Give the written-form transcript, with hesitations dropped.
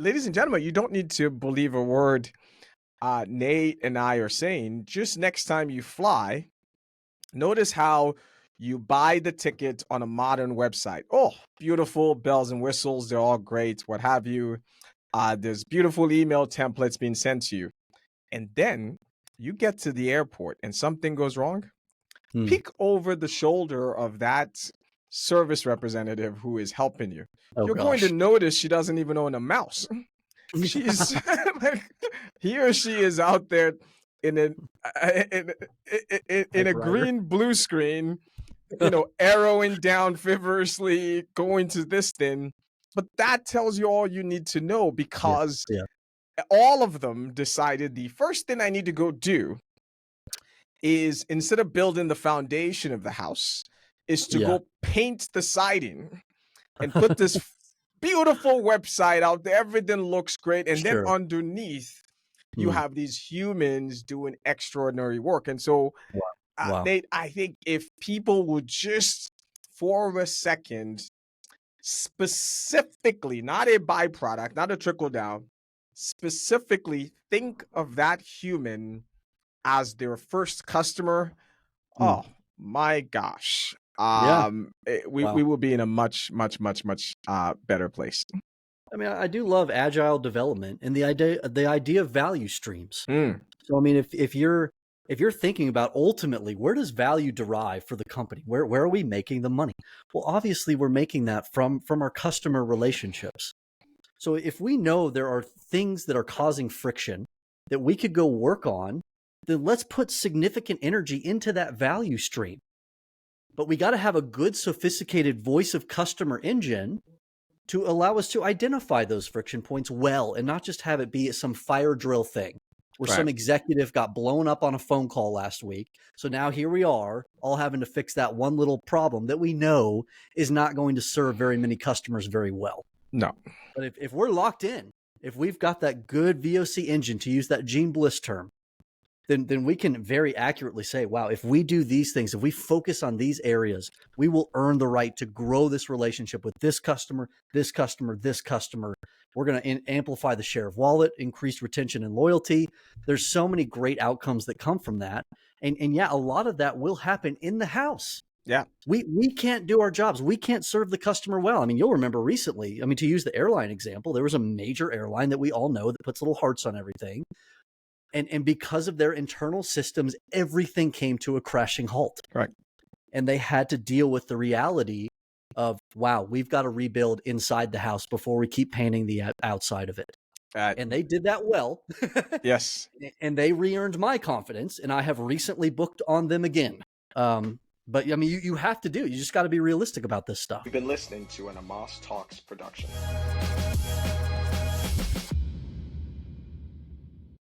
ladies and gentlemen, you don't need to believe a word Nate and I are saying. Just next time you fly, notice how you buy the ticket on a modern website. Oh, beautiful bells and whistles. They're all great, what have you. There's beautiful email templates being sent to you. And then you get to the airport and something goes wrong. Hmm. Peek over the shoulder of that service representative who is helping you. Oh You're going to gosh. notice she doesn't even own a mouse. She's like, he or she is out there in a in, in a Typewriter. green blue screen, arrowing down feverishly, going to this thing. But that tells you all you need to know, Yeah. because Yeah. all of them decided the first thing I need to go do is, instead of building the foundation of the house, is to Yeah. go paint the siding and put this beautiful website out there. Everything looks great. And then Sure. underneath, you Hmm. have these humans doing extraordinary work. And so, Wow. Wow. Nate, I think if people would just for a second, specifically, not a byproduct, not a trickle down, specifically think of that human as their first customer. Hmm. Oh my gosh. Yeah. We Wow. will be in a much, much, much, much better place. I mean, I do love agile development and the idea of value streams. Mm, So, I mean, if you're thinking about ultimately where does value derive for the company, where are we making the money? Well, obviously, we're making that from our customer relationships. So, if we know there are things that are causing friction that we could go work on, then let's put significant energy into that value stream. But we got to have a good, sophisticated voice of customer engine to allow us to identify those friction points well, and not just have it be some fire drill thing where right. some executive got blown up on a phone call last week. So now here we are, all having to fix that one little problem that we know is not going to serve very many customers very well. No. But if we're locked in, if we've got that good VOC engine, to use that Gene Bliss term, then we can very accurately say, wow, if we do these things, if we focus on these areas, we will earn the right to grow this relationship with this customer, this customer, this customer. We're going to amplify the share of wallet, increase retention and loyalty. There's so many great outcomes that come from that. And yeah, a lot of that will happen in the house. Yeah. We can't do our jobs. We can't serve the customer well. I mean, you'll remember recently, I mean, to use the airline example, there was a major airline that we all know that puts little hearts on everything. And because of their internal systems, everything came to a crashing halt. Right. And they had to deal with the reality of, wow, we've got to rebuild inside the house before we keep painting the outside of it. And they did that well. Yes. And they re-earned my confidence, and I have recently booked on them again. But I mean, you have to you just got to be realistic about this stuff. You've been listening to an Amos Talks production.